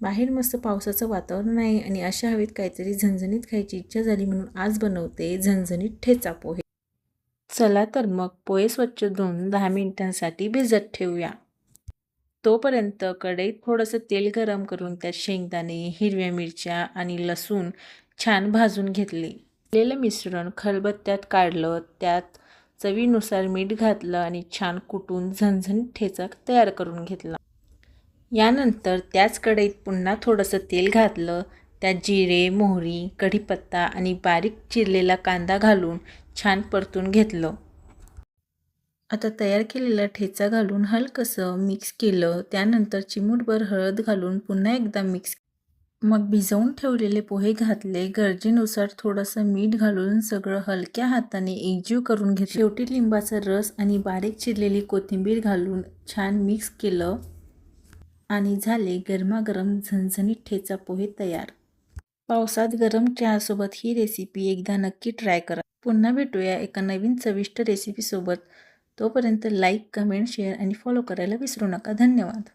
बाहेर मस्त पावसाचं वातावरण आहे आणि अशा हवेत काहीतरी झणझणीत खायची इच्छा झाली म्हणून आज बनवते झणझणीत ठेचा पोहे। चला तर मग पोहे स्वच्छ धुवून 10 मिनिटांसाठी भिजत ठेवूया। तोपर्यंत कढईत थोडंसं तेल गरम करून त्यात शेंगदाणे, हिरव्या मिरच्या आणि लसूण छान भाजून घेतले। केलेलं मिश्रण खलबत्त्यात काढलं, त्यात चवीनुसार मीठ घातलं आणि छान कुटून झणझणीत ठेचा तयार करून घेतला। यानंतर त्याच कढईत पुन्हा थोडंसं तेल घातलं, त्यात जिरे, मोहरी, कढीपत्ता आणि बारीक चिरलेला कांदा घालून छान परतून घेतलं। आता तयार केलेला ठेचा घालून हलकंसं मिक्स केलं, त्यानंतर चिमूटभर हळद घालून पुन्हा एकदा मिक्स। मग भिजवून ठेवलेले पोहे घातले, गरजेनुसार थोडंसं मीठ घालून सगळं हलक्या हाताने एकजीव करून घेतलं। शेवटी लिंबाचा रस आणि बारीक चिरलेली कोथिंबीर घालून छान मिक्स केलं आणि झाले गरमागरम झणझणीत ठेचा पोहे तयार। पावसात गरम चहासोबत ही रेसिपी एकदा नक्की ट्राय करा। पुन्हा भेटूया एका नवीन चविष्ट रेसिपीसोबत। तोपर्यंत लाईक, कमेंट, शेअर आणि फॉलो करायला विसरू नका। धन्यवाद।